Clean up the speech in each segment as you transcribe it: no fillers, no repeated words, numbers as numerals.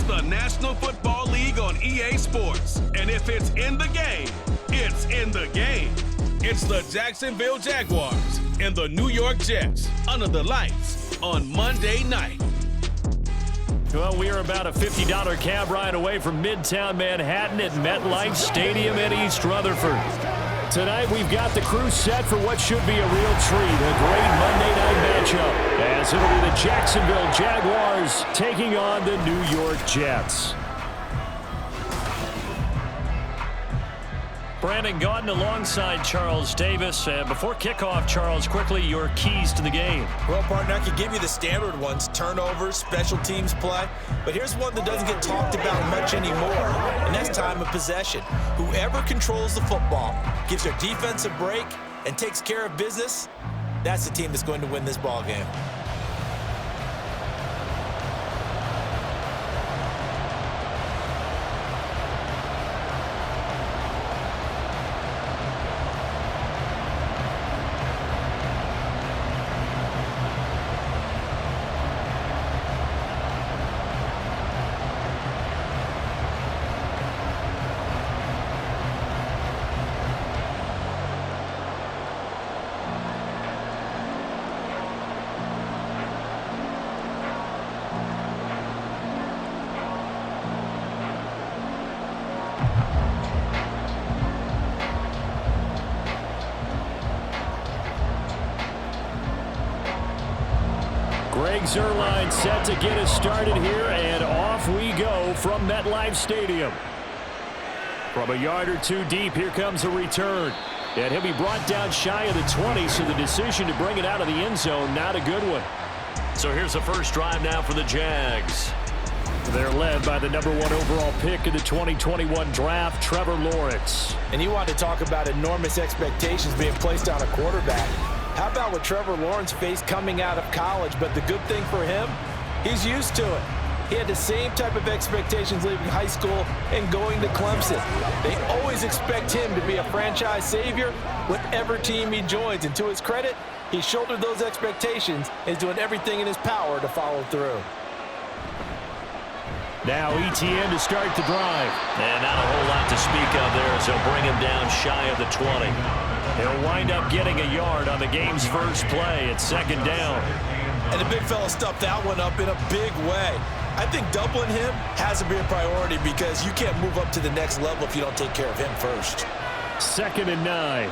the National Football League on EA Sports. And if it's in the game, it's in the game. It's the Jacksonville Jaguars and the New York Jets under the lights on Monday night. Well, we are about a $50 cab ride away from Midtown Manhattan at MetLife Stadium in East Rutherford. Tonight, we've got the crew set for what should be a real treat, a great Monday night matchup, as it'll be the Jacksonville Jaguars taking on the New York Jets. Brandon Gaudin alongside Charles Davis. Before kickoff, Charles, quickly your keys to the game. Well, partner, I could give you the standard ones, turnovers, special teams play. But here's one that doesn't get talked about much anymore, and that's time of possession. Whoever controls the football, gives their defense a break, and takes care of business, that's the team that's going to win this ball game. Greg Zuerlein set to get us started here, and off we go from MetLife Stadium. From a yard or two deep, here comes a return. And he'll be brought down shy of the 20, so the decision to bring it out of the end zone, not a good one. So here's the first drive now for the Jags. They're led by the #1 overall pick of the 2021 draft, Trevor Lawrence. And you want to talk about enormous expectations being placed on a quarterback. How about what Trevor Lawrence faced coming out of college? But the good thing for him, he's used to it. He had the same type of expectations leaving high school and going to Clemson. They always expect him to be a franchise savior, whatever team he joins. And to his credit, he shouldered those expectations and is doing everything in his power to follow through. Now ETN to start the drive. And not a whole lot to speak of there as he'll bring him down shy of the 20. He'll wind up getting a yard on the game's first play. It's second down. And the big fella stuffed that one up in a big way. I think doubling him has to be a priority because you can't move up to the next level if you don't take care of him first. 2nd and 9.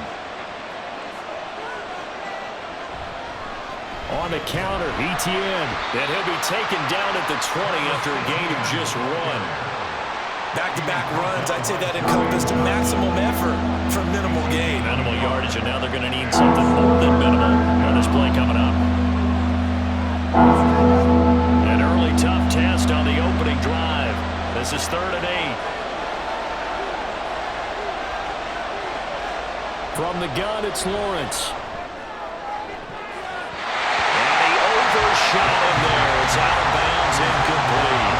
On the counter, ETN. And he'll be taken down at the 20 after a gain of just 1. Back-to-back runs, I'd say that encompassed maximum effort for minimal gain. Minimal yardage, and now they're going to need something more than minimal on this play coming up. An early tough test on the opening drive. This is 3rd and 8. From the gun, it's Lawrence. And he overshot him there. It's out of bounds, incomplete.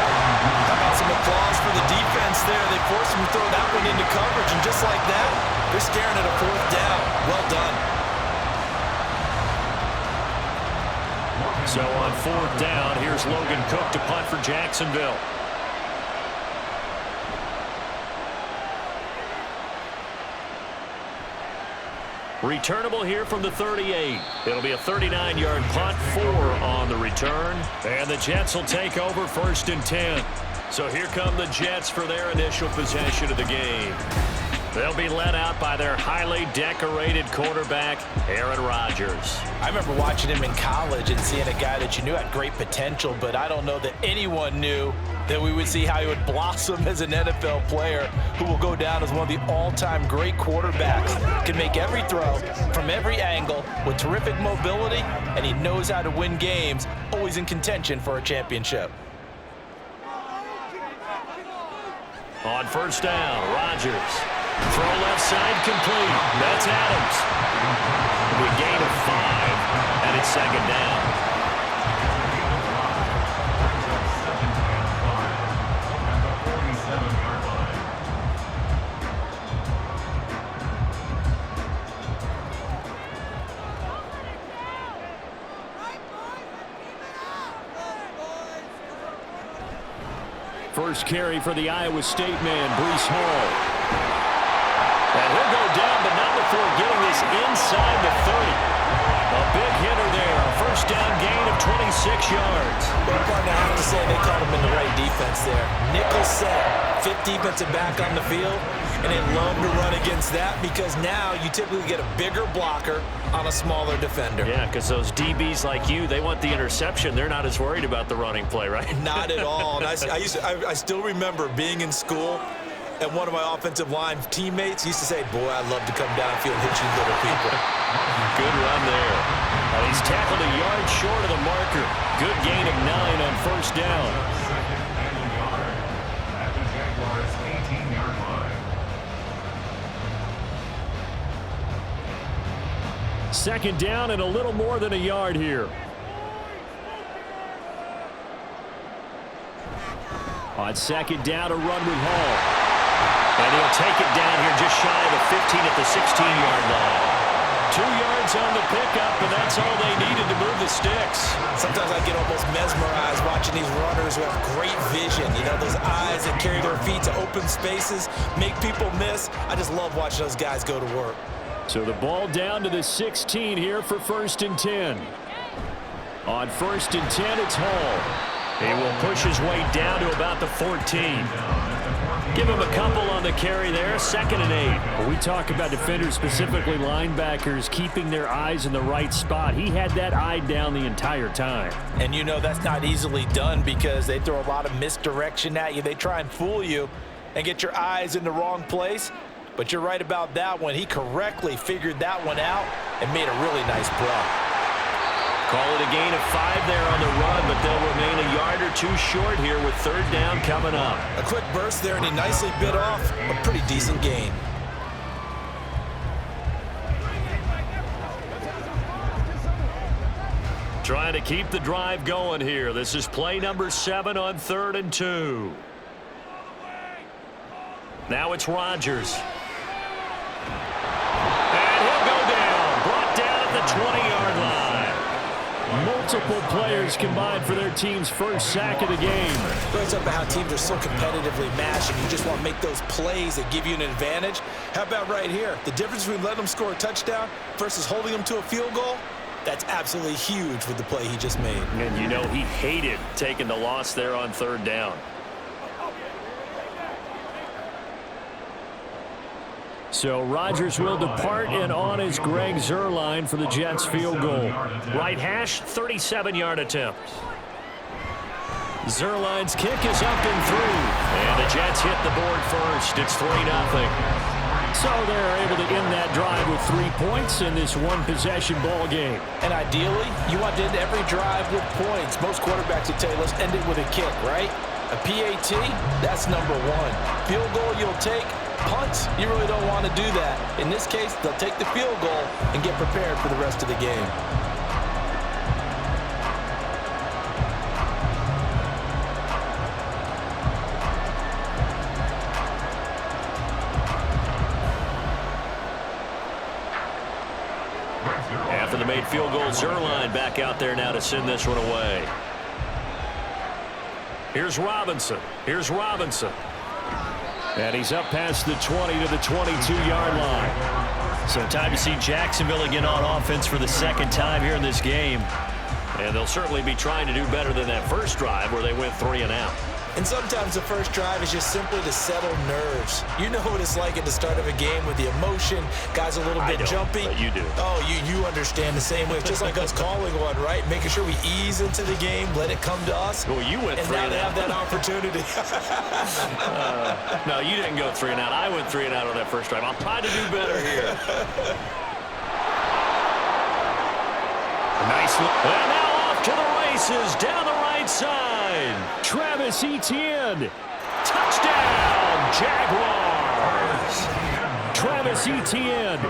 How about some applause for the defense there? They forced him to throw that one into coverage, and just like that, they're staring at a 4th down. Well done. So on 4th down, here's Logan Cook to punt for Jacksonville. Returnable here from the 38. It'll be a 39-yard punt, 4 on the return. And the Jets will take over 1st and 10. So here come the Jets for their initial possession of the game. They'll be led out by their highly decorated quarterback, Aaron Rodgers. I remember watching him in college and seeing a guy that you knew had great potential, but I don't know that anyone knew that we would see how he would blossom as an NFL player who will go down as one of the all-time great quarterbacks. Can make every throw from every angle with terrific mobility, and he knows how to win games, always in contention for a championship. On 1st down, Rodgers. Throw left side complete. That's Adams. We gain of 5, and it's 2nd down. first carry for the Iowa State man, Breece Hall. And he'll go down, but not before getting this inside the 30. A big hitter there. A first down gain of 26 yards. Well, partner, I have to say they caught him in the right defense there. Nickel set, fifth defensive back on the field, and they love to run against that because now you typically get a bigger blocker on a smaller defender. Yeah, because those DBs like you, they want the interception. They're not as worried about the running play, right? Not at all. And I still remember being in school, and one of my offensive line teammates used to say, boy, I'd love to come downfield and hit you little people. Good run there. And he's tackled a yard short of the marker. Good gain of 9 on first down. Second down and a little more than a yard here. On second down, a run with Hall. And he'll take it down here just shy of the 15 at the 16-yard line. 2 yards on the pickup, and that's all they needed to move the sticks. Sometimes I get almost mesmerized watching these runners who have great vision. You know, those eyes that carry their feet to open spaces, make people miss. I just love watching those guys go to work. So the ball down to the 16 here for 1st and 10. On 1st and 10, it's Hall. He will push his way down to about the 14. Give him a couple on the carry there, 2nd and 8. When we talk about defenders, specifically linebackers, keeping their eyes in the right spot. He had that eye down the entire time. And you know that's not easily done because they throw a lot of misdirection at you. They try and fool you and get your eyes in the wrong place. But you're right about that one. He correctly figured that one out and made a really nice play. Call it a gain of 5 there on the run, but they'll remain a yard or 2 short here with 3rd down coming up. A quick burst there, and he nicely bit off a pretty decent gain. Trying to keep the drive going here. This is play number 7 on 3rd and 2. Now it's Rodgers. And he'll go down. Brought down at the 20-yard line. Multiple players combined for their team's first sack of the game. Brings up how teams are so competitively matched, and you just want to make those plays that give you an advantage. How about right here? The difference between letting them score a touchdown versus holding them to a field goal, that's absolutely huge with the play he just made. And you know he hated taking the loss there on 3rd down. So Rodgers will depart, and on is Greg Zuerlein for the Jets field goal. Right hash, 37-yard attempt. Zuerlein's kick is up and through. And the Jets hit the board first. It's 3-0. So they're able to end that drive with 3 points in this one-possession ball game. And ideally, you want to end every drive with points. Most quarterbacks would tell you, let's end it with a kick, right? A PAT, that's number 1. Field goal you'll take. Punts, you really don't want to do that. In this case, they'll take the field goal and get prepared for the rest of the game. After the made field goal, Zuerlein back out there now to send this one away. Here's Robinson. And he's up past the 20 to the 22-yard line. So time to see Jacksonville again on offense for the 2nd time here in this game. And they'll certainly be trying to do better than that first drive where they went 3 and out. And sometimes the first drive is just simply to settle nerves. You know what it's like at the start of a game with the emotion. Guys a little bit jumpy. But you do. Oh, you understand the same way. It's just like us calling one, right? Making sure we ease into the game, let it come to us. Well, you went 3 and out. And now they have that opportunity. No, you didn't go 3 and out. I went 3 and out on that first drive. I'll try to do better here. Nice look. And now off to the races down the right side. Travis Etienne. Touchdown, Jaguars. Travis Etienne,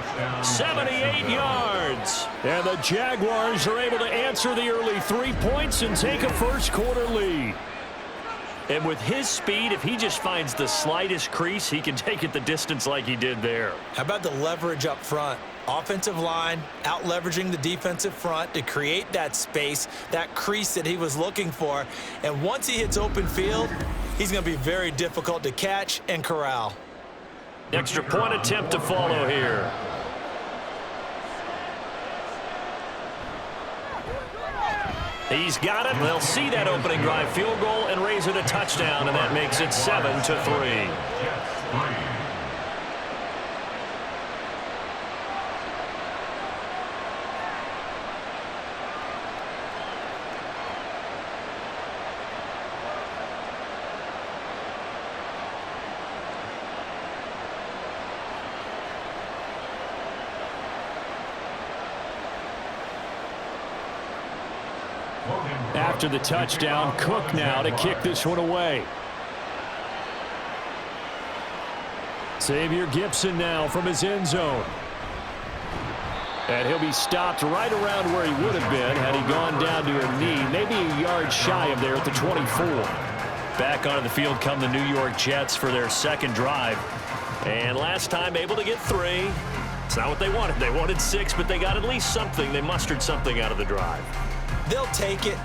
78 yards. And the Jaguars are able to answer the early 3 points and take a first-quarter lead. And with his speed, if he just finds the slightest crease, he can take it the distance like he did there. How about the leverage up front? Offensive line out leveraging the defensive front to create that space, that crease that he was looking for. And once he hits open field, he's going to be very difficult to catch and corral. Extra point attempt to follow here. He's got it. They'll see that opening drive field goal and raise it a touchdown, and that makes it 7-3. After the touchdown, Cook now to kick this one away. Xavier Gipson now from his end zone. And he'll be stopped right around where he would have been had he gone down to a knee, maybe a yard shy of there at the 24. Back onto the field come the New York Jets for their second drive. And last time able to get 3. It's not what they wanted. They wanted 6, but they got at least something. They mustered something out of the drive. They'll take it.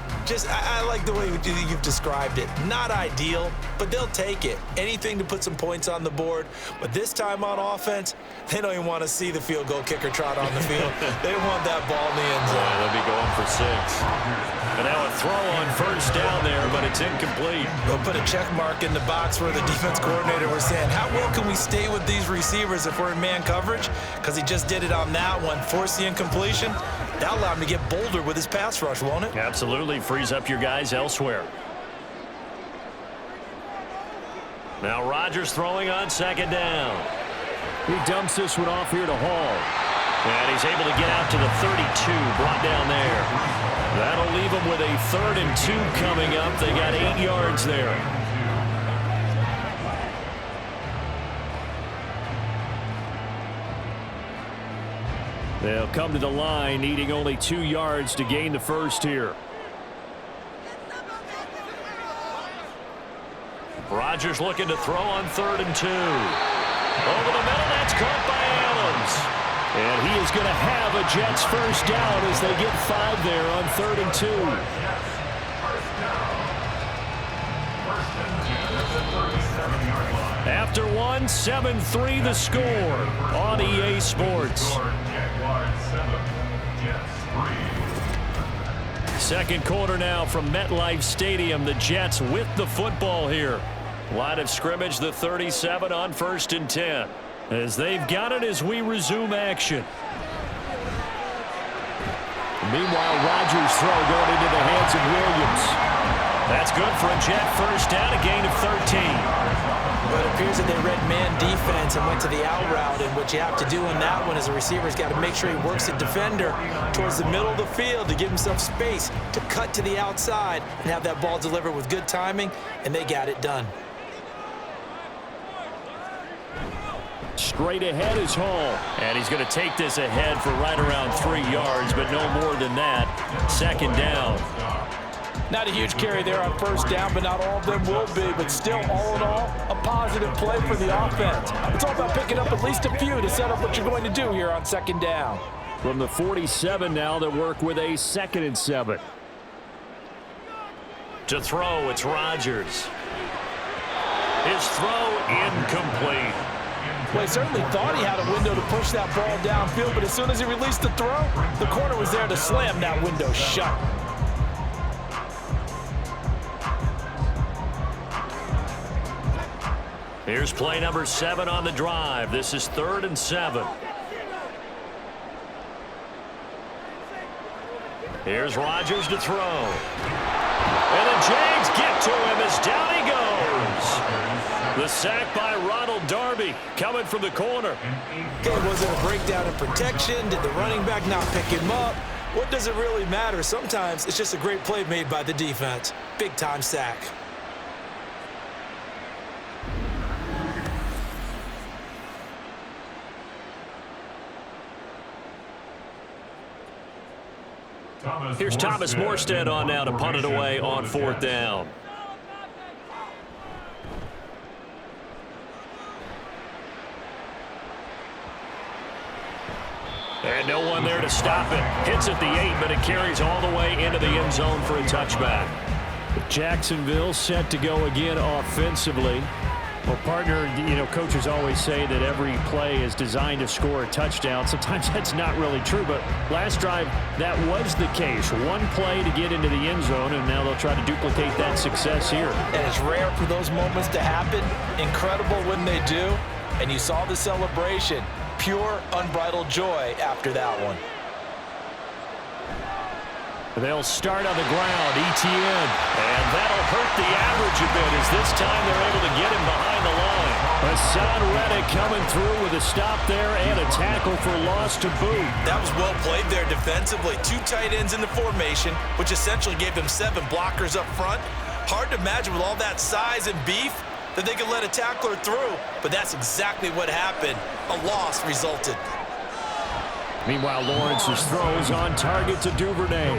I like the way you've described it. Not ideal, but they'll take it. Anything to put some points on the board. But this time on offense, they don't even want to see the field goal kicker trot on the field. They want that ball in the end zone. Yeah, they'll be going for 6. And now a throw on first down there, but it's incomplete. They'll put a check mark in the box where the defense coordinator was saying, how well can we stay with these receivers if we're in man coverage? Because he just did it on that one, forced the incompletion. That'll allow him to get bolder with his pass rush, won't it? Absolutely. Frees up your guys elsewhere. Now Rodgers throwing on second down. He dumps this one off here to Hall. And he's able to get out to the 32, brought down there. That'll leave him with a 3rd and 2 coming up. They got 8 yards there. They'll come to the line, needing only 2 yards to gain the first here. Rodgers looking to throw on 3rd and 2. Over the middle, that's caught by Adams. And he is going to have a Jets first down as they get 5 there on 3rd and 2. After 1, 7-3 the score on EA Sports. Second quarter now from MetLife Stadium. The Jets with the football here. Line of scrimmage, the 37 on 1st and 10. As they've got it as we resume action. Meanwhile, Rodgers' throw going into the hands of Williams. That's good for a Jet first down, a gain of 13. But it appears that they read man defense and went to the out route, and what you have to do in that one is a receiver's got to make sure he works the defender towards the middle of the field to give himself space to cut to the outside and have that ball delivered with good timing, and they got it done. Straight ahead is Hall. And he's going to take this ahead for right around 3 yards, but no more than that. Second down. Not a huge carry there on first down, but not all of them will be. But still, all in all, a positive play for the offense. It's all about picking up at least a few to set up what you're going to do here on second down. From the 47 now, they work with a 2nd and 7. To throw, it's Rodgers. His throw incomplete. Well, he certainly thought he had a window to push that ball downfield, but as soon as he released the throw, the corner was there to slam that window shut. Here's play number 7 on the drive. This is 3rd and 7. Here's Rodgers to throw. And the Jags get to him as down he goes. The sack by Ronald Darby coming from the corner. Okay, was it a breakdown in protection? Did the running back not pick him up? What does it really matter? Sometimes it's just a great play made by the defense. Big-time sack. Here's Thomas Morstead on now to punt it away on 4th down. And no one there to stop it. Hits at the 8, but it carries all the way into the end zone for a touchback. Jacksonville set to go again offensively. Well, partner, coaches always say that every play is designed to score a touchdown. Sometimes that's not really true, but last drive, that was the case. One play to get into the end zone, and now they'll try to duplicate that success here. And it's rare for those moments to happen. Incredible when they do. And you saw the celebration. Pure, unbridled joy after that one. They'll start on the ground, ETN. And that'll hurt the average a bit as this time they're able to get him behind the line. Hassan Reddick coming through with a stop there and a tackle for loss to boot. That was well played there defensively. 2 tight ends in the formation, which essentially gave them 7 blockers up front. Hard to imagine with all that size and beef that they could let a tackler through, but that's exactly what happened. A loss resulted. Meanwhile, Lawrence's throws on target to Duvernay.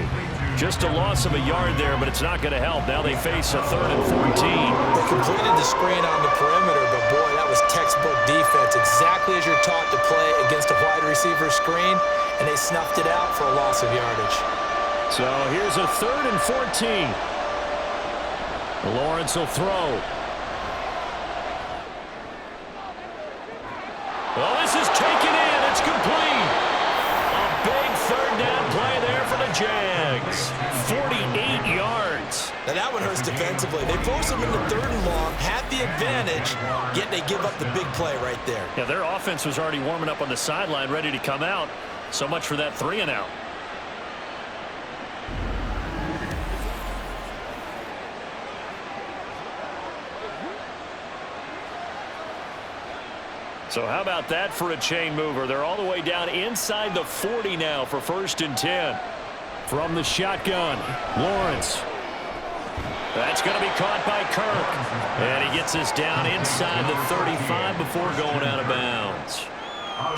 Just a loss of a yard there, but it's not going to help. Now they face a 3rd and 14. They completed the screen on the perimeter, but boy, that was textbook defense. Exactly as you're taught to play against a wide receiver screen, and they snuffed it out for a loss of yardage. So here's a 3rd and 14. Lawrence will throw. Well, this is taken in. It's complete. A big 3rd down play there for the Jags. 48 yards. Now that one hurts defensively. They force them into 3rd and long, had the advantage, yet they give up the big play right there. Yeah, their offense was already warming up on the sideline, ready to come out. So much for that 3 and out. So how about that for a chain mover? They're all the way down inside the 40 now for 1st and 10. From the shotgun, Lawrence. That's going to be caught by Kirk. And he gets us down inside the 35 before going out of bounds.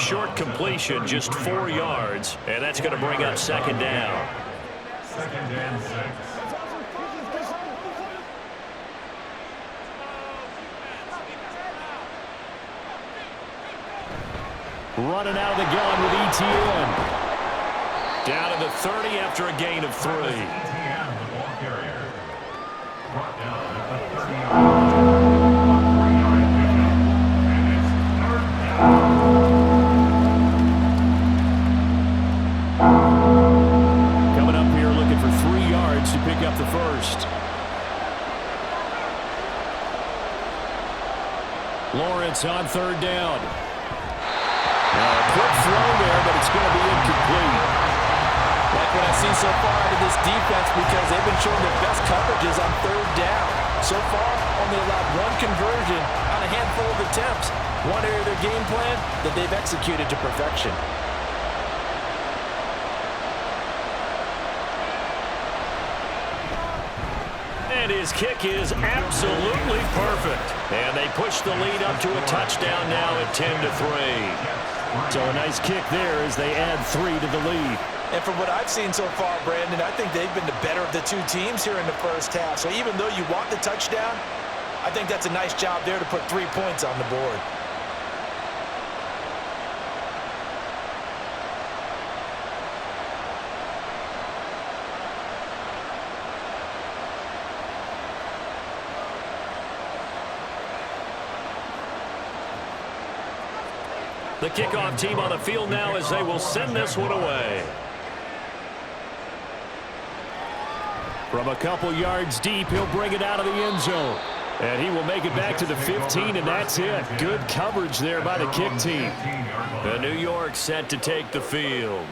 Short completion, just 4 yards. And that's going to bring up 2nd down. 2nd and 6. Running out of the gun with ETN. Down to the 30 after a gain of 3. ETN, the ball carrier. Brought down at the 30-yard line. Coming up here looking for 3 yards to pick up the first. Lawrence on 3rd down. Quick throw there, but it's going to be incomplete. Like what I've seen so far out of this defense, because they've been showing their best coverages on 3rd down. So far, only allowed 1 conversion on a handful of attempts. One area of their game plan that they've executed to perfection. And his kick is absolutely perfect. And they push the lead up to a touchdown now at 10-3. So a nice kick there as they add 3 to the lead. And from what I've seen so far, Brandon, I think they've been the better of the 2 teams here in the first half. So even though you want the touchdown, I think that's a nice job there to put 3 points on the board. The kickoff team on the field now as they will send this one away. From a couple yards deep, he'll bring it out of the end zone. And he will make it back to the 15, and that's it. Good coverage there by the kick team. The New York set to take the field.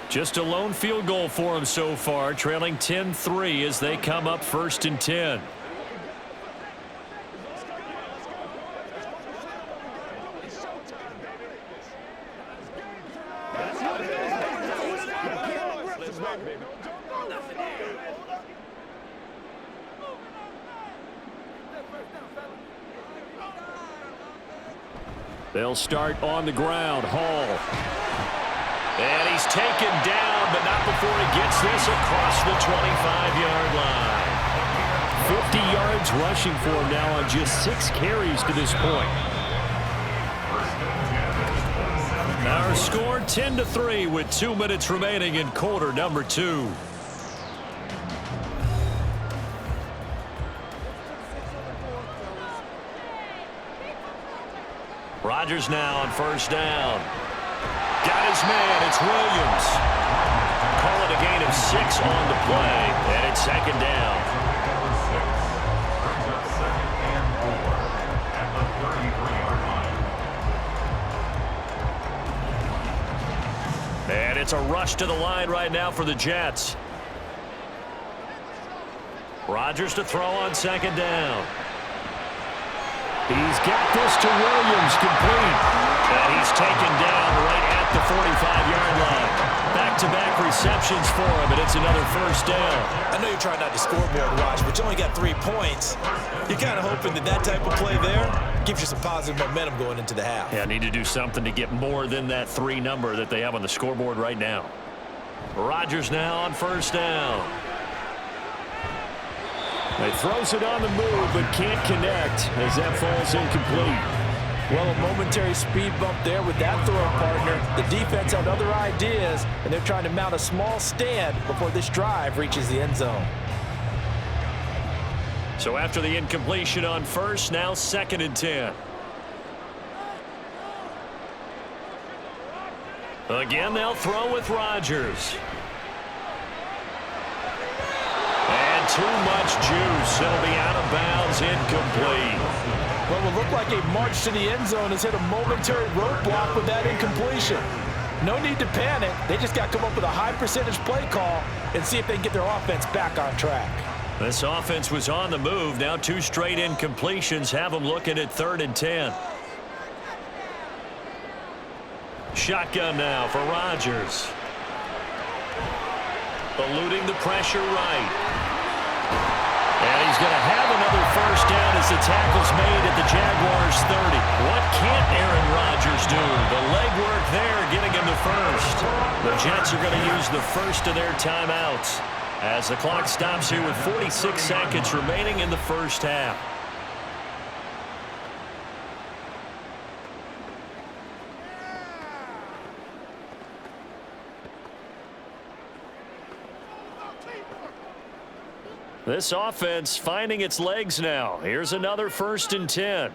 Just a lone field goal for them so far, trailing 10-3 as they come up 1st and 10. They'll start on the ground. Hall. And he's taken down, but not before he gets this across the 25-yard line. 50 yards rushing for him now on just 6 carries to this point. Our score 10-3 with 2 minutes remaining in quarter number 2. Rodgers now on first down. Got his man. It's Williams. Call it a gain of 6 on the play, and it's second down. Number 6 brings up 2nd and 4 at the 33-yard line. And it's a rush to the line right now for the Jets. Rodgers to throw on second down. He's got this to Williams, complete. And he's taken down right at the 45-yard line. Back-to-back receptions for him, and it's another first down. I know you're trying not to scoreboard watch, but you only got 3 points. You're kind of hoping that that type of play there gives you some positive momentum going into the half. Yeah, need to do something to get more than that 3 number that they have on the scoreboard right now. Rodgers now on first down. He throws it on the move, but can't connect as that falls incomplete. Well, a momentary speed bump there with that throw partner. The defense had other ideas, and they're trying to mount a small stand before this drive reaches the end zone. So after the incompletion on first, now 2nd and 10. Again, they'll throw with Rodgers. And too much juice. It'll be out of bounds, incomplete. Well, it looked like a march to the end zone has hit a momentary roadblock with that incompletion. No need to panic. They just got to come up with a high percentage play call and see if they can get their offense back on track. This offense was on the move. Now 2 straight incompletions have them looking at 3rd and 10. Shotgun now for Rodgers. Eluding the pressure right. And he's going to have another first down as the tackle's made at the Jaguars' 30. What can't Aaron Rodgers do? The legwork there getting him to first. The Jets are going to use the first of their timeouts as the clock stops here with 46 seconds remaining in the first half. This offense finding its legs now. Here's another 1st and 10.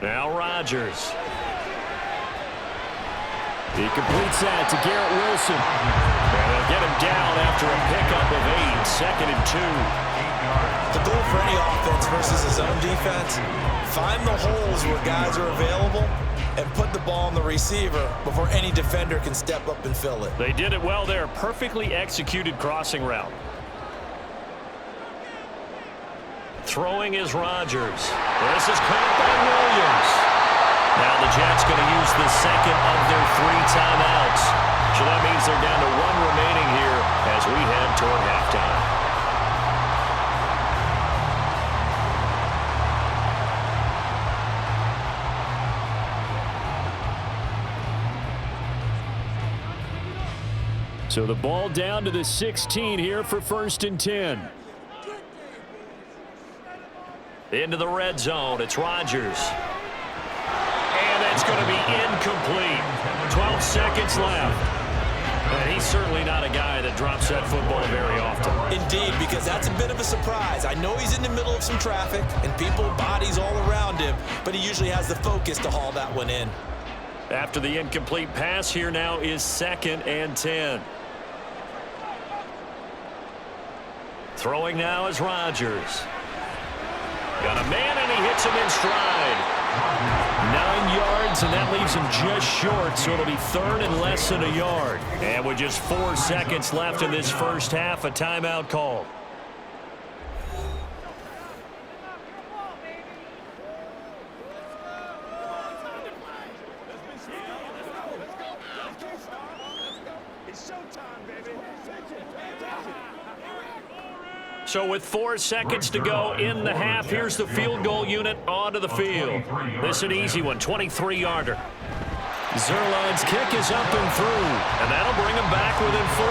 Now Rodgers. He completes that to Garrett Wilson. And they'll get him down after a pickup of 8. 2nd and 2. The goal for any offense versus his own defense, find the holes where guys are available and put the ball on the receiver before any defender can step up and fill it. They did it well there. Perfectly executed crossing route. Throwing is Rodgers. This is caught by Williams. Now the Jets going to use the 2nd of their 3 timeouts. So that means they're down to 1 remaining here as we head toward halftime. So the ball down to the 16 here for 1st and 10. Into the red zone. It's Rodgers. And that's going to be incomplete. 12 seconds left. And he's certainly not a guy that drops that football very often. Indeed, because that's a bit of a surprise. I know he's in the middle of some traffic and people, bodies all around him, but he usually has the focus to haul that one in. After the incomplete pass, here now is 2nd and 10. Throwing now is Rodgers. Got a man, and he hits him in stride. 9 yards, and that leaves him just short, so it'll be 3rd and less than a yard. And with just 4 seconds left in this first half, a timeout call. So with 4 seconds to go in the half, here's the field goal unit onto the field. This is an easy one, 23-yarder. Zerline's kick is up and through, and that'll bring them back within 4.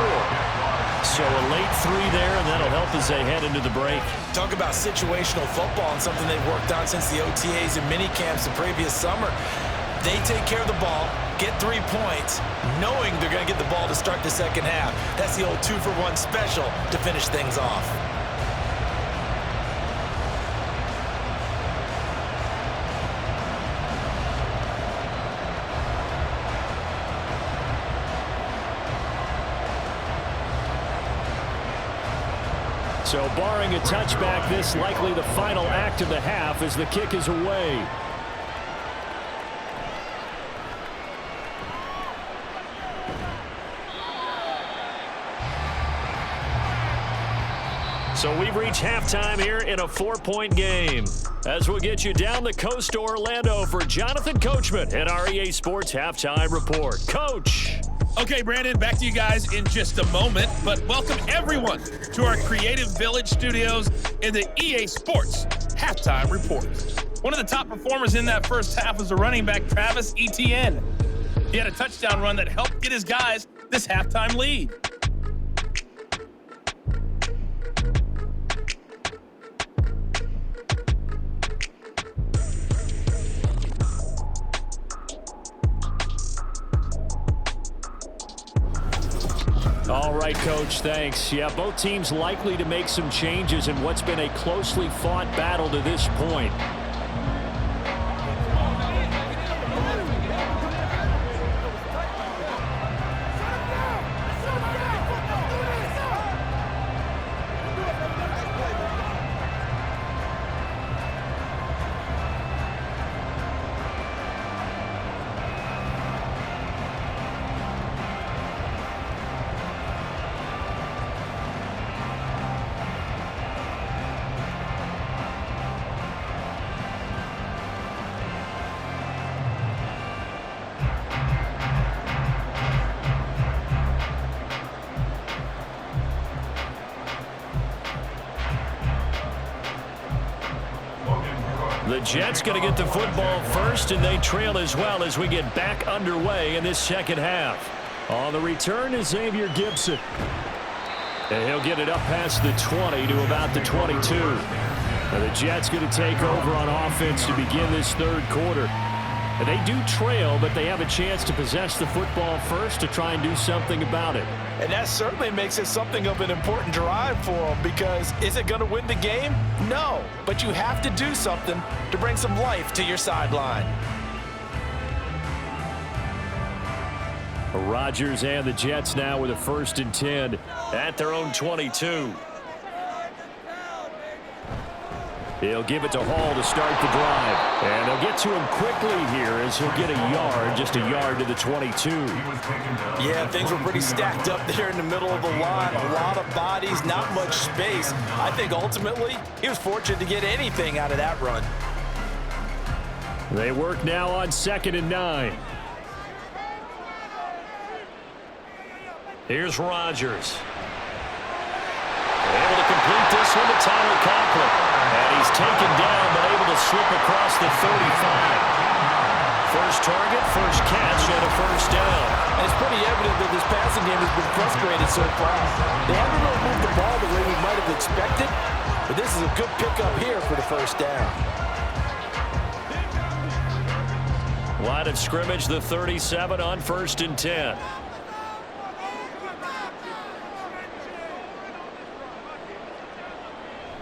So a late 3 there, and that'll help as they head into the break. Talk about situational football and something they've worked on since the OTAs and mini camps the previous summer. They take care of the ball, get 3 points, knowing they're going to get the ball to start the second half. That's the old 2-for-1 special to finish things off. So barring a touchback, this likely the final act of the half as the kick is away. So we've reached halftime here in a 4-point game. As we'll get you down the coast to Orlando for Jonathan Coachman at our EA Sports Halftime Report. Coach. Okay, Brandon, back to you guys in just a moment, but welcome everyone to our Creative Village studios in the EA Sports Halftime Report. One of the top performers in that first half was the running back Travis Etienne. He had a touchdown run that helped get his guys this halftime lead. All right, Coach, thanks. Yeah, both teams likely to make some changes in what's been a closely fought battle to this point. The Jets going to get the football first, and they trail as well as we get back underway in this second half. On the return is Xavier Gibson. And he'll get it up past the 20 to about the 22. Now the Jets going to take over on offense to begin this third quarter. And they do trail, but they have a chance to possess the football first to try and do something about it. And that certainly makes it something of an important drive for them, because is it going to win the game? No, but you have to do something to bring some life to your sideline. Rodgers and the Jets now with a 1st and 10 at their own 22. He'll give it to Hall to start the drive. And they'll get to him quickly here as he'll get a yard, just a yard to the 22. Yeah, things were pretty stacked up there in the middle of the line. A lot of bodies, not much space. I think ultimately he was fortunate to get anything out of that run. They work now on 2nd and 9. Here's Rodgers. Able to complete this one to Tyler Conklin. And he's taken down, but able to slip across the 35. First target, first catch, and a first down. And it's pretty evident that this passing game has been frustrated so far. They haven't really moved the ball the way we might have expected, but this is a good pickup here for the first down. Line of scrimmage, the 37 on 1st and 10.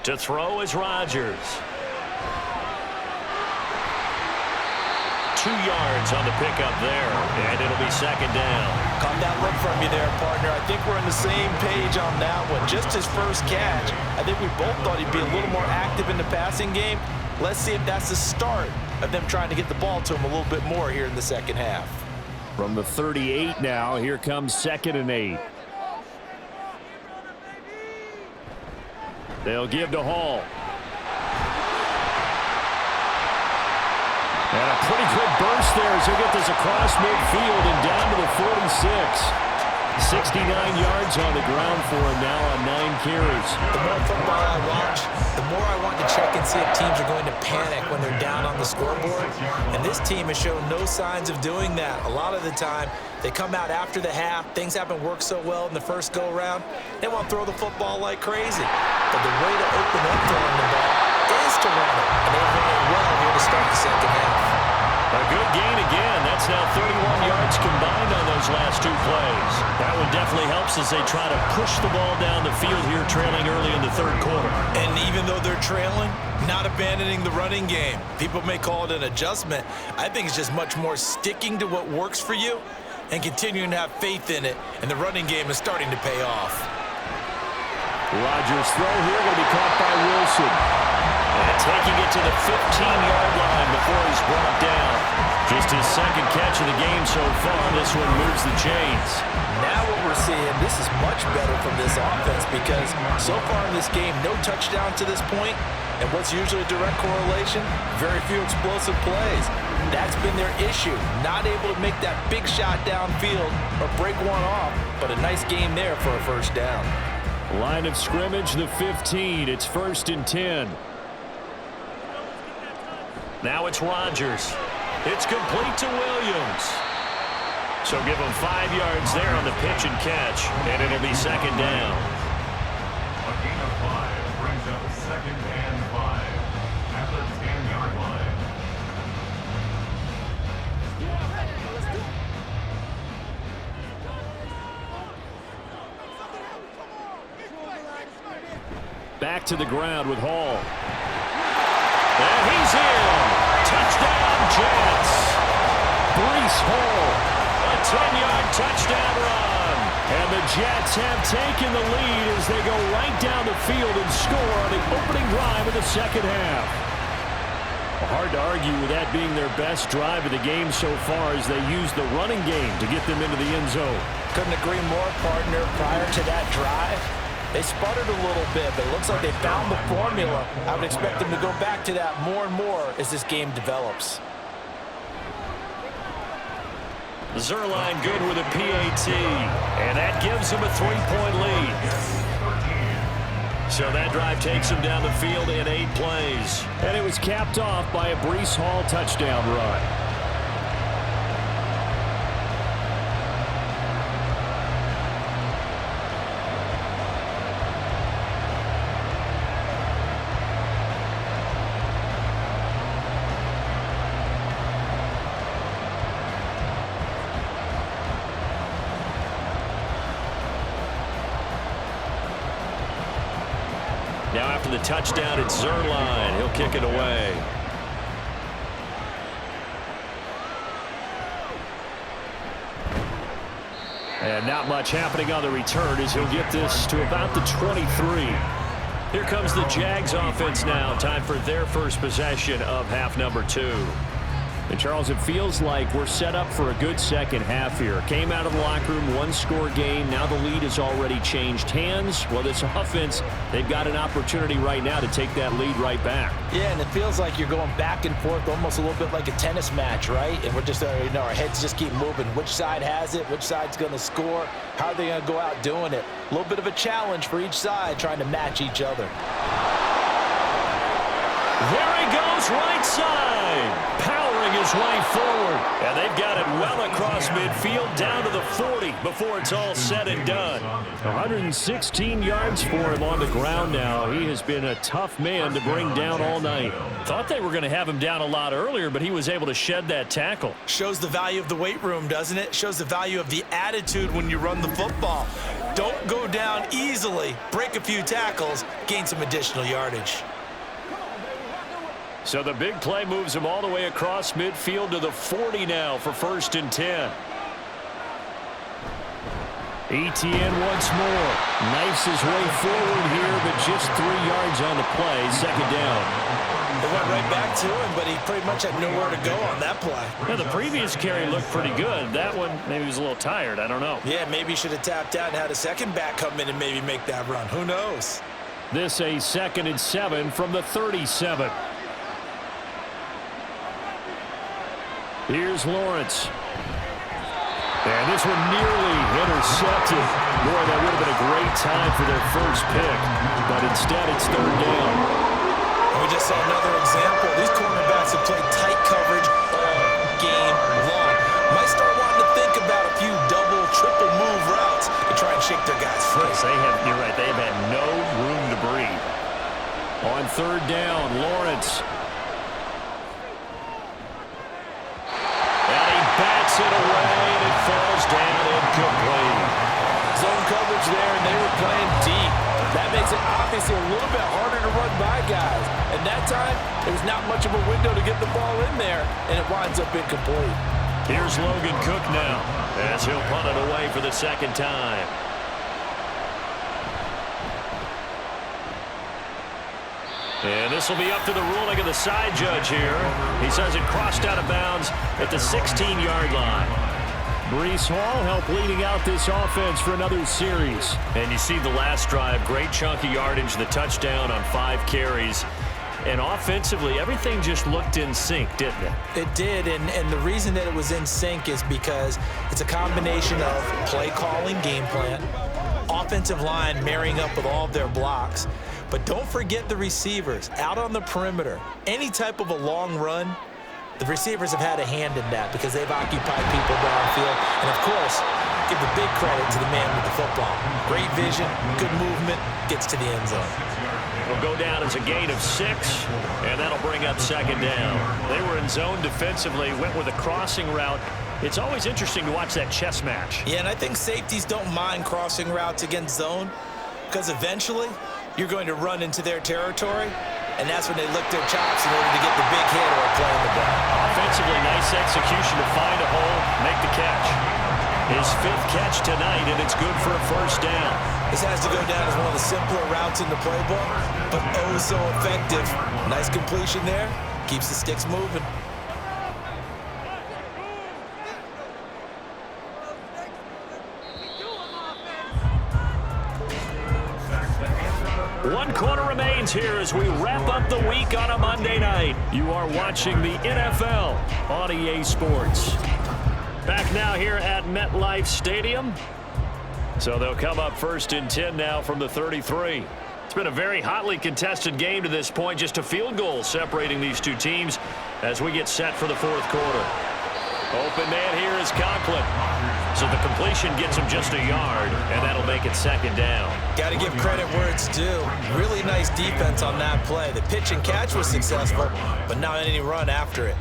To throw is Rodgers. 2 yards on the pickup there, and it'll be 2nd down. Caught that look from you there, partner. I think we're on the same page on that one. Just his first catch, I think we both thought he'd be a little more active in the passing game. Let's see if that's the start of them trying to get the ball to him a little bit more here in the second half. From the 38 now, here comes 2nd and 8. They'll give to Hall. And a pretty good burst there as he'll get this across midfield and down to the 46. 69 yards on the ground for him now on 9 carries. The more football I watch, the more I want to check and see if teams are going to panic when they're down on the scoreboard. And this team has shown no signs of doing that. A lot of the time, they come out after the half. Things haven't worked so well in the first go-around. They want to throw the football like crazy. But the way to open up throwing the ball is to run it. And they've run it well here to start the second half. A good gain again. That's now 31 yards combined on those last 2 plays. That one definitely helps as they try to push the ball down the field here, trailing early in the third quarter. And even though they're trailing, not abandoning the running game. People may call it an adjustment. I think it's just much more sticking to what works for you and continuing to have faith in it. And the running game is starting to pay off. Rodgers' throw here going to be caught by Wilson. And taking it to the 15-yard line before he's brought down. Just his second catch of the game so far. This one moves the chains. Now what we're seeing, this is much better from this offense because so far in this game, no touchdown to this point. And what's usually a direct correlation? Very few explosive plays. That's been their issue. Not able to make that big shot downfield or break one off, but a nice game there for a first down. Line of scrimmage, the 15. It's 1st and 10. Now it's Rodgers. It's complete to Williams. So give him 5 yards there on the pitch and catch, and it'll be second down. A gain of 5 brings up 2nd and 5 at the 10-yard line. Back to the ground with Hall. And he's in. Touchdown, Jets. Breece Hall. A 10-yard touchdown run. And the Jets have taken the lead as they go right down the field and score on the opening drive of the second half. Hard to argue with that being their best drive of the game so far as they use the running game to get them into the end zone. Couldn't agree more, partner. Prior to that drive, they sputtered a little bit, but it looks like they found the formula. I would expect them to go back to that more and more as this game develops. Zuerlein good with a PAT, and that gives him a 3-point lead. So that drive takes him down the field in 8 plays. And it was capped off by a Breece Hall touchdown run. Now after the touchdown, it's Zuerlein. He'll kick it away. And not much happening on the return as he'll get this to about the 23. Here comes the Jags offense now. Time for their first possession of half number 2. And Charles, it feels like we're set up for a good second half here. Came out of the locker room, 1-score game. Now the lead has already changed hands. Well, this offense, they've got an opportunity right now to take that lead right back. Yeah, and it feels like you're going back and forth almost a little bit like a tennis match, right? And we're just, our heads just keep moving. Which side has it? Which side's going to score? How are they going to go out doing it? A little bit of a challenge for each side trying to match each other. There he goes, right side. Powering his way forward. And they've got it well across midfield down to the 40 before it's all said and done. 116 yards for him on the ground now. He has been a tough man to bring down all night. Thought they were going to have him down a lot earlier, but he was able to shed that tackle. Shows the value of the weight room, doesn't it? Shows the value of the attitude when you run the football. Don't go down easily. Break a few tackles. Gain some additional yardage. So the big play moves him all the way across midfield to the 40 now for 1st and 10. Etienne once more. Knifes his way forward here, but just 3 yards on the play. Second down. They went right back to him, but he pretty much had nowhere to go on that play. Yeah, the previous carry looked pretty good. That one, maybe he was a little tired. I don't know. Yeah, maybe he should have tapped out and had a second back come in and maybe make that run. Who knows? This a 2nd and 7 from the 37. Here's Lawrence. And this one nearly intercepted. Boy, that would have been a great time for their first pick. But instead, it's 3rd down. And we just saw another example. These cornerbacks have played tight coverage all game long. Might start wanting to think about a few double, triple move routes to try and shake their guys free. You're right, they've had no room to breathe. On 3rd down, Lawrence. Bats it away, and it falls down incomplete. Zone coverage there, and they were playing deep. That makes it obviously a little bit harder to run by guys. And that time, there was not much of a window to get the ball in there, and it winds up incomplete. Here's Logan Cook now, as he'll punt it away for the second time. And this will be up to the ruling of the side judge here. He says it crossed out of bounds at the 16-yard line. Breece Hall helped leading out this offense for another series. And you see the last drive, great chunk of yardage, the touchdown on 5 carries. And offensively, everything just looked in sync, didn't it? It did, and the reason that it was in sync is because it's a combination of play calling, game plan, offensive line marrying up with all of their blocks. But don't forget the receivers out on the perimeter. Any type of a long run, the receivers have had a hand in that because they've occupied people downfield. And, of course, give the big credit to the man with the football. Great vision, good movement, gets to the end zone. Will go down as a gain of 6, and that'll bring up second down. They were in zone defensively, went with a crossing route. It's always interesting to watch that chess match. Yeah, and I think safeties don't mind crossing routes against zone because eventually you're going to run into their territory, and that's when they lick their chops in order to get the big hit or playing the ball. Offensively, nice execution to find a hole, make the catch. His 5th catch tonight, and it's good for a first down. This has to go down as one of the simpler routes in the playbook, but oh so effective. Nice completion there. Keeps the sticks moving. One quarter remains here as we wrap up the week on a Monday night. You are watching the NFL on EA Sports. Back now here at MetLife Stadium. So they'll come up first and 10 now from the 33. It's been a very hotly contested game to this point. Just a field goal separating these two teams as we get set for the 4th quarter. Open man here is Conklin. So the completion gets him just a yard, and that'll make it second down. Got to give credit where it's due. Really nice defense on that play. The pitch and catch was successful, but not any run after it.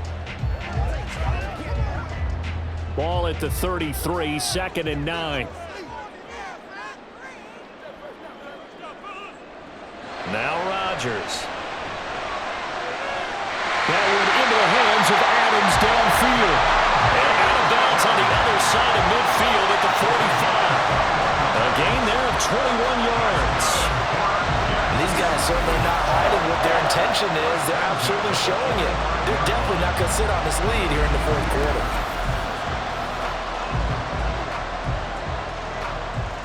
Ball at the 33, 2nd and 9. Now Rodgers. That one into the hands of Adams downfield. And out of bounds on the other side of midfield at the 45. A gain there of 21 yards. These guys certainly not hiding what their intention is. They're absolutely showing it. They're definitely not going to sit on this lead here in the 4th quarter.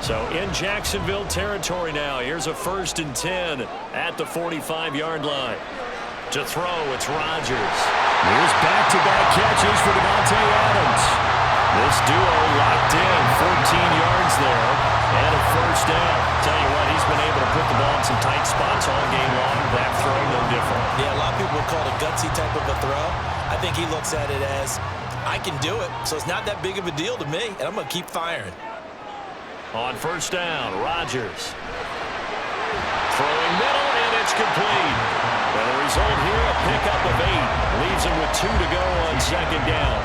So in Jacksonville territory now. Here's a 1st and 10 at the 45-yard line. To throw, it's Rodgers. Here's back-to-back catches for Davante Adams. This duo locked in, 14 yards there, and a first down. Tell you what, he's been able to put the ball in some tight spots all game long. That throw, no different. Yeah, a lot of people would call it a gutsy type of a throw. I think he looks at it as, I can do it, so it's not that big of a deal to me, and I'm going to keep firing. On first down, Rodgers. Throwing middle, and it's complete. And the result here, a pickup of 8. Leaves him with 2 to go on second down.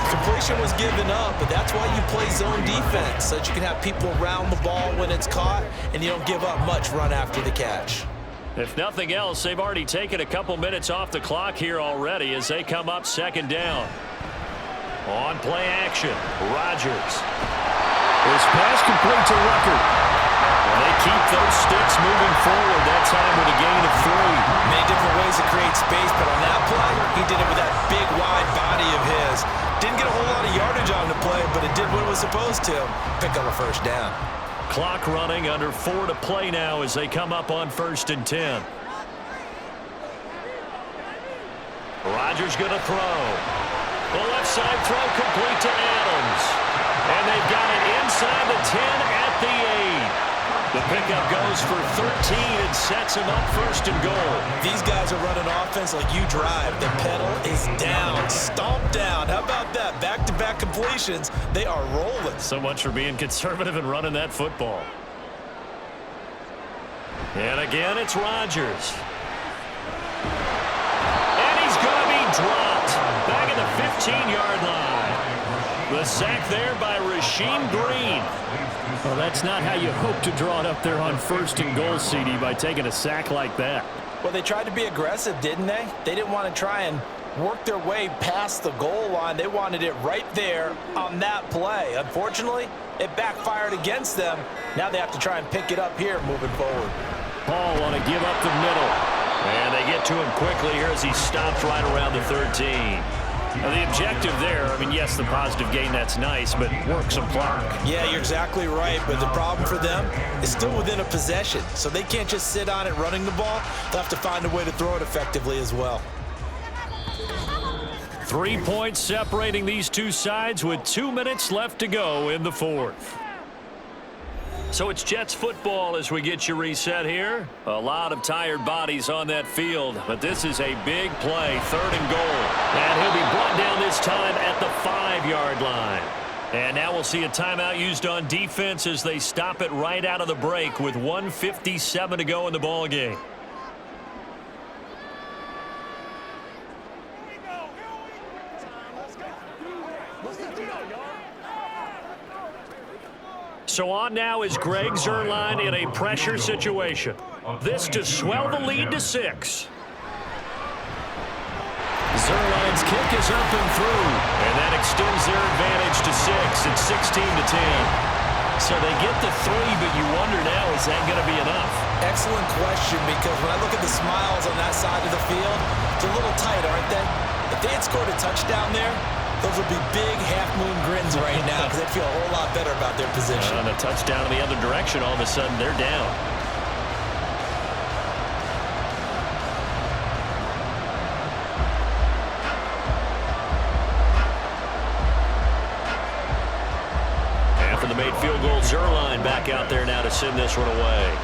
Completion was given up, but that's why you play zone defense, so that you can have people around the ball when it's caught, and you don't give up much run after the catch. If nothing else, they've already taken a couple minutes off the clock here already as they come up second down. On play action, Rodgers. His pass complete to Rucker. And they keep those sticks moving forward, that time with a gain of 3. Many different ways to create space, but on that play, he did it with that big, wide body of his. Didn't get a whole lot of yardage on the play, but it did what it was supposed to. Pick up a first down. Clock running, under 4 to play now as they come up on 1st and 10. Rodgers going to throw. The left side throw complete to Adams. And they've got it inside the 10 at the 8. The pickup goes for 13 and sets him up 1st and goal. These guys are running offense like you drive. The pedal is down, stomped down. How about that? Back-to-back completions. They are rolling. So much for being conservative and running that football. And again, it's Rodgers. And he's going to be dropped back at the 15-yard line. The sack there by Rasheem Green. Well, that's not how you hope to draw it up there on 1st and goal, CD, by taking a sack like that. Well, they tried to be aggressive, didn't they? They didn't want to try and work their way past the goal line. They wanted it right there on that play. Unfortunately, it backfired against them. Now they have to try and pick it up here moving forward. Paul want to give up the middle. And they get to him quickly here as he stopped right around the 13. Now, the objective there, I mean, yes, the positive gain, that's nice, but work some clock. Yeah, you're exactly right, but the problem for them is still within a possession, so they can't just sit on it running the ball. They'll have to find a way to throw it effectively as well. 3 points separating these two sides with 2 minutes left to go in the fourth. So it's Jets football as we get you reset here. A lot of tired bodies on that field, but this is a big play, 3rd and goal. And he'll be brought down this time at the 5-yard line. And now we'll see a timeout used on defense as they stop it right out of the break with 1:57 to go in the ball game. So on now is Greg Zuerlein in a pressure situation. This to swell the lead to 6. Zuerlein's kick is up and through, and that extends their advantage to 6. It's 16-10. So they get the 3, but you wonder now, is that going to be enough? Excellent question, because when I look at the smiles on that side of the field, it's a little tight, aren't they? If they had scored a touchdown there, those would be big half-moon grins right now because they'd feel a whole lot better about their position. On a touchdown in the other direction, all of a sudden they're down. After the made field goal, Zuerlein back out there now to send this one away.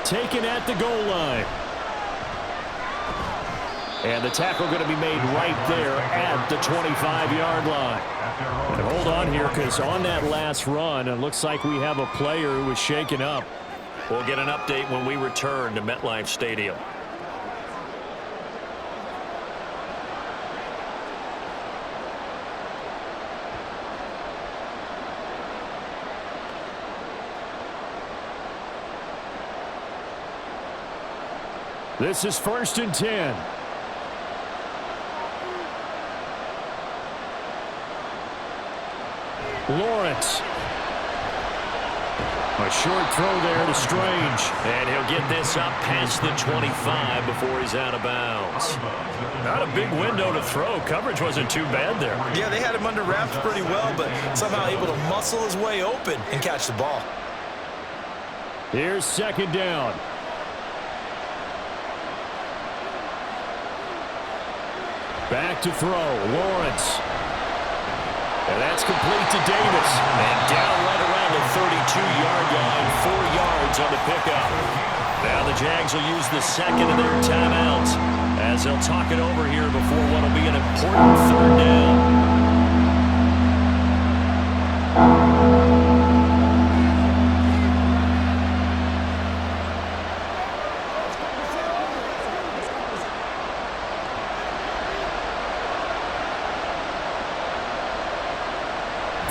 Taken at the goal line. And the tackle going to be made right there at the 25-yard line. And hold on here, because on that last run, it looks like we have a player who was shaken up. We'll get an update when we return to MetLife Stadium. This is 1st and 10. Lawrence. A short throw there to Strange. And he'll get this up past the 25 before he's out of bounds. Not a big window to throw. Coverage wasn't too bad there. Yeah, they had him under wraps pretty well, but somehow able to muscle his way open and catch the ball. Here's 2nd down. Back to throw. Lawrence. And that's complete to Davis. And down right around the 32-yard line, 4 yards on the pickup. Now the Jags will use the second of their timeouts as they'll talk it over here before what will be an important 3rd down.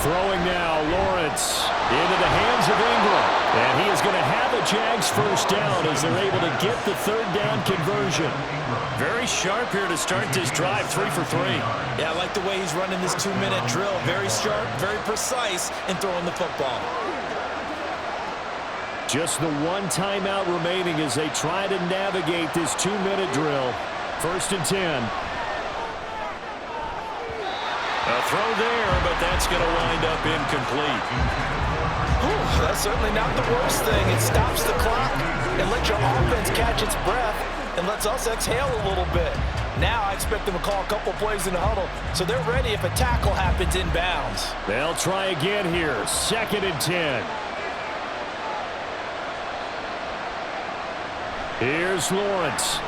Throwing now, Lawrence into the hands of Ingram. And he is going to have a Jags 1st down as they're able to get the 3rd down conversion. Very sharp here to start this drive, 3 for 3. Yeah, I like the way he's running this 2-minute drill. Very sharp, very precise in throwing the football. Just the 1 timeout remaining as they try to navigate this 2-minute drill. 1st and 10. A throw there, but that's going to wind up incomplete. Ooh, that's certainly not the worst thing. It stops the clock and lets your offense catch its breath and lets us exhale a little bit. Now I expect them to call a couple plays in the huddle so they're ready if a tackle happens inbounds. They'll try again here. 2nd and 10. Here's Lawrence.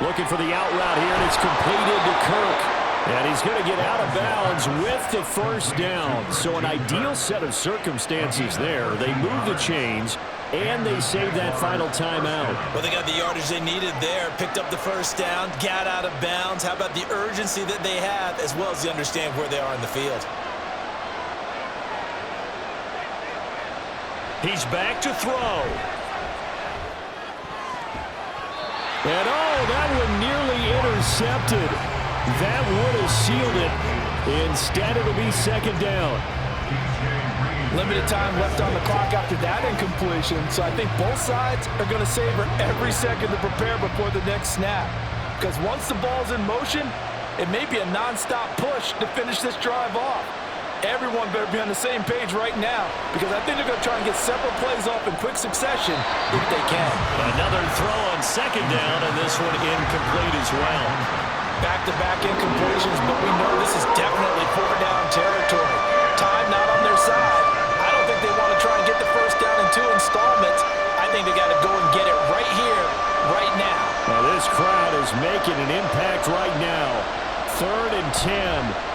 Looking for the out route here, and it's completed to Kirk. And he's going to get out of bounds with the 1st down. So an ideal set of circumstances there. They move the chains, and they save that final timeout. Well, they got the yardage they needed there, picked up the 1st down, got out of bounds. How about the urgency that they have, as well as they understand where they are in the field. He's back to throw. And that one nearly intercepted. That would have sealed it. Instead, it'll be 2nd down. Limited time left on the clock after that incompletion, so I think both sides are going to savor every second to prepare before the next snap. Because once the ball's in motion, it may be a non-stop push to finish this drive off. Everyone better be on the same page right now, because I think they're going to try and get several plays off in quick succession if they can. Another throw on second down, and this one incomplete as well. Back-to-back incompletions, but we know this is definitely four-down territory. Time not on their side. I don't think they want to try and get the first down in 2 installments. I think they got to go and get it right here, right now. Now this crowd is making an impact right now. 3rd and 10.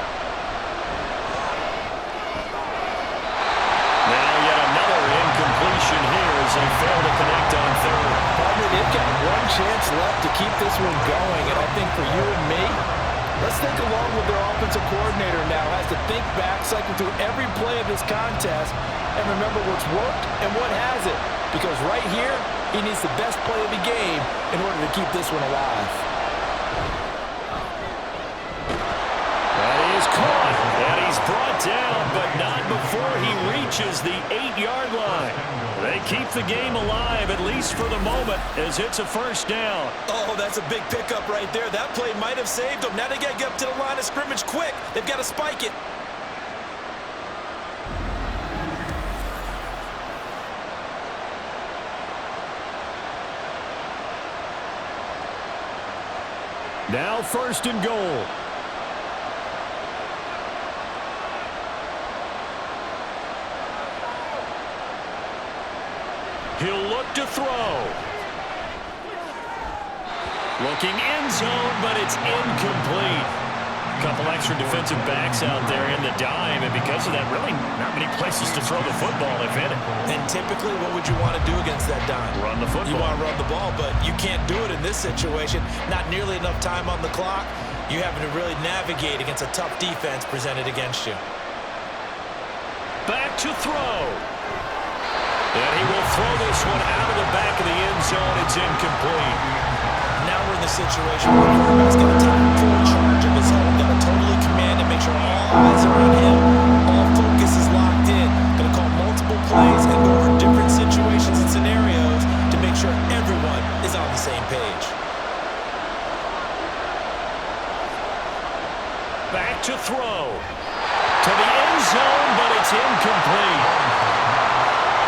Incompletion here as they fail to connect on 3rd. Partner, they've got one chance left to keep this one going, and I think for you and me, let's think along with their offensive coordinator now, has to think back, cycle through every play of this contest, and remember what's worked and what hasn't. Because right here, he needs the best play of the game in order to keep this one alive. That is caught. And he's brought down, but not before he reaches the 8-yard line. They keep the game alive, at least for the moment, as it's a first down. Oh, that's a big pickup right there. That play might have saved them. Now they got to get up to the line of scrimmage quick. They've got to spike it. Now 1st and goal. He'll look to throw. Looking end zone, but it's incomplete. Couple extra defensive backs out there in the dime, and because of that, really not many places to throw the football, if any. And typically, what would you want to do against that dime? Run the football. You want to run the ball, but you can't do it in this situation. Not nearly enough time on the clock. You're having to really navigate against a tough defense presented against you. Back to throw. And he will throw this one out of the back of the end zone. It's incomplete. Now we're in the situation where the quarterback's going to take full charge of his health, got to totally command and make sure all eyes are on him. All focus is locked in. Going to call multiple plays and go over different situations and scenarios to make sure everyone is on the same page. Back to throw. To the end zone, but it's incomplete.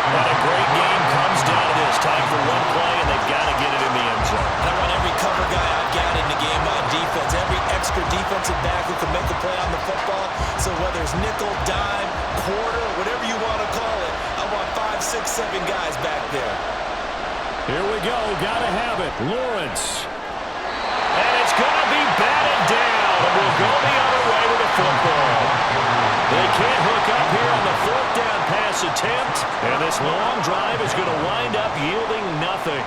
And a great game comes down to this. Time for one play, and they've got to get it in the end zone. I want every cover guy I've got in the game on defense, every extra defensive back who can make a play on the football. So whether it's nickel, dime, quarter, whatever you want to call it, I want 5, 6, 7 guys back there. Here we go. Got to have it. Lawrence. And it's going to be batted down. And we'll go the other way with the football. They can't hook up here on the 4th down pass attempt. And this long drive is going to wind up yielding nothing.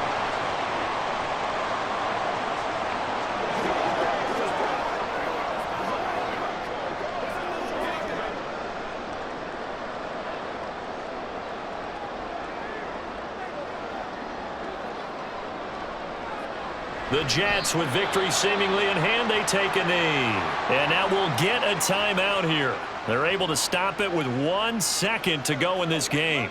The Jets, with victory seemingly in hand, they take a knee. And now we'll get a timeout here. They're able to stop it with 1 second to go in this game.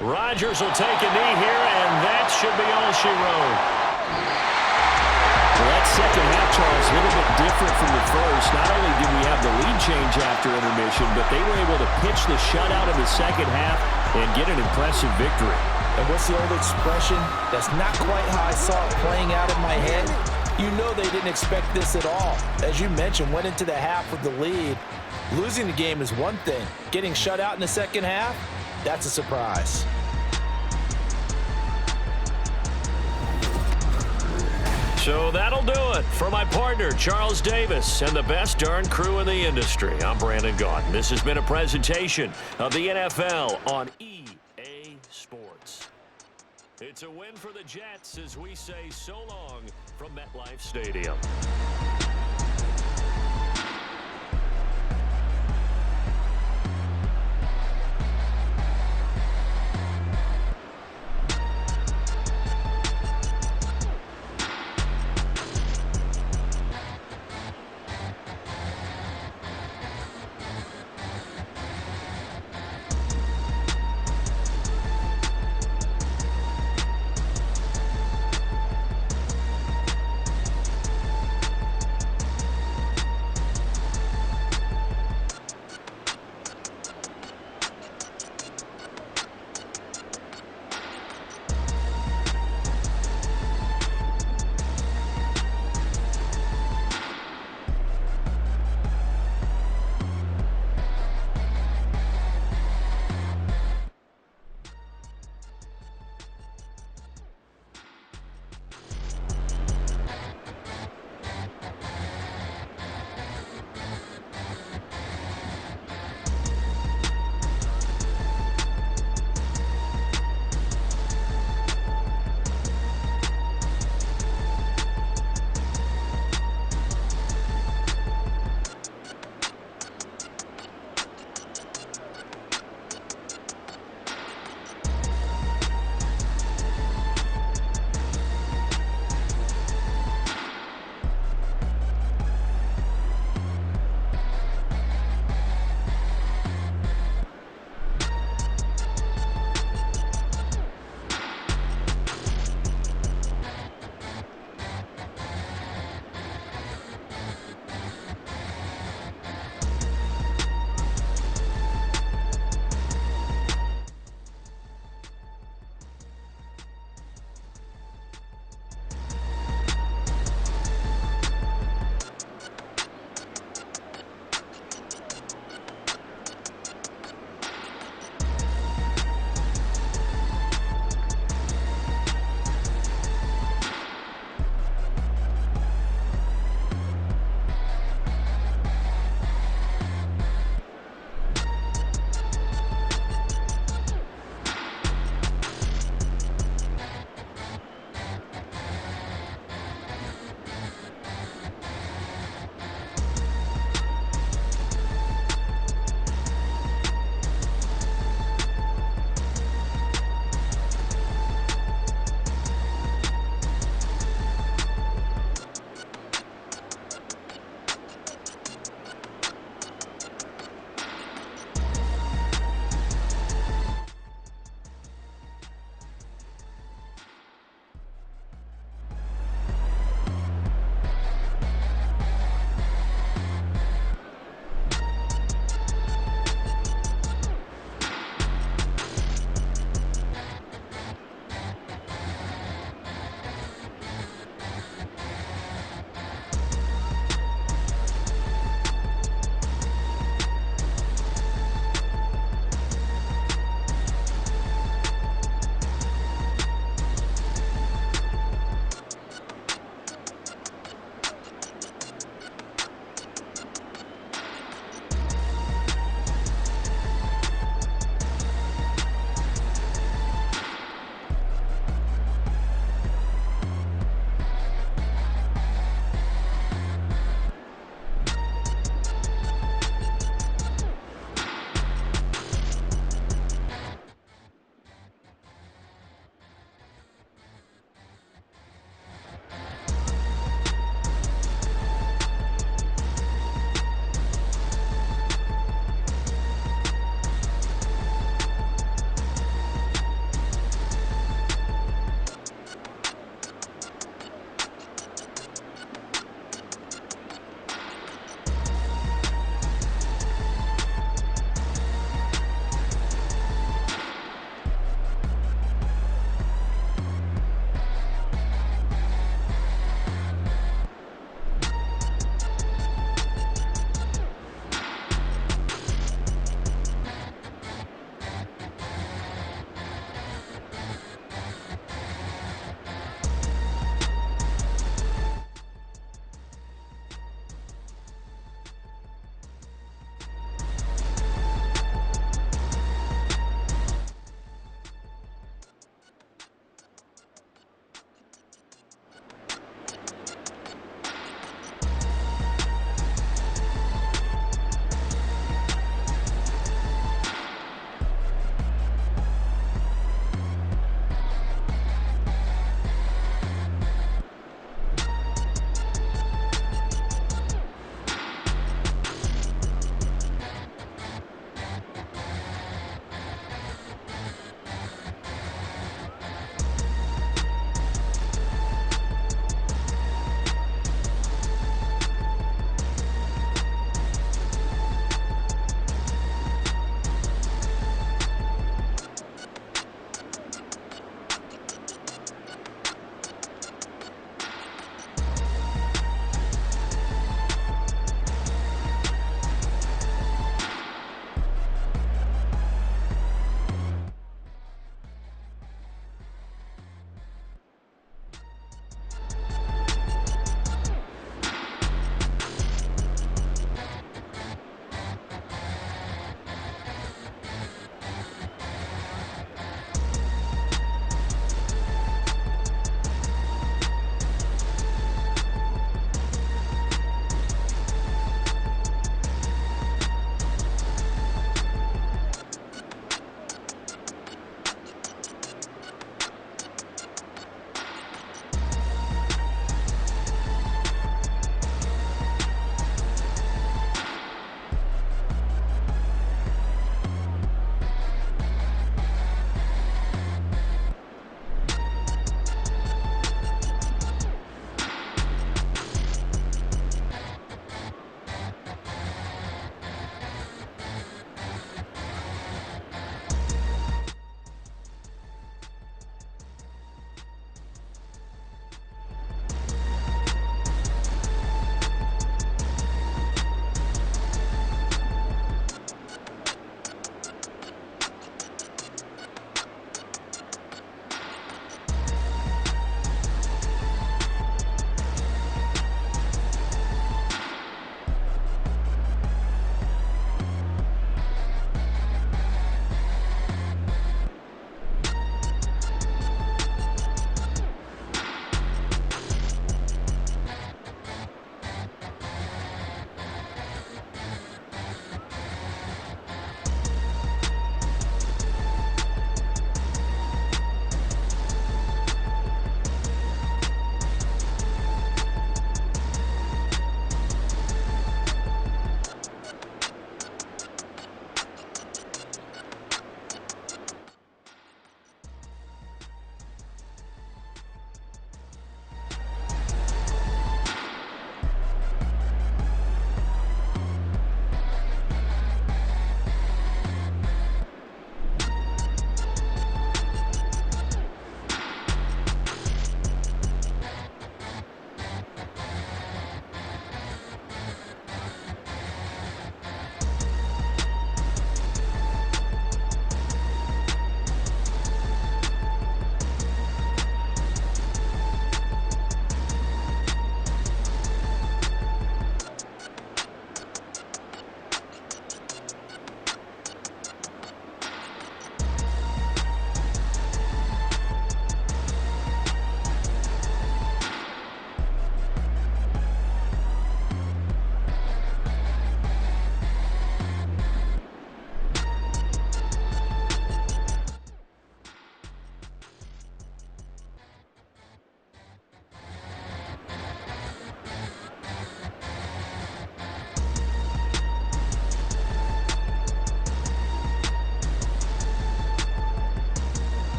Rodgers will take a knee here, and that should be all she wrote. Well, that second half, Charles, a little bit different from the first. Not only did we have the lead change after intermission, but they were able to pitch the shutout in the second half and get an impressive victory. And what's the old expression? That's not quite how I saw it playing out in my head. You know they didn't expect this at all. As you mentioned, went into the half with the lead. Losing the game is one thing. Getting shut out in the second half, that's a surprise. So that'll do it for my partner, Charles Davis, and the best darn crew in the industry. I'm Brandon Gaudin. This has been a presentation of the NFL on EA Sports. It's a win for the Jets as we say so long from MetLife Stadium.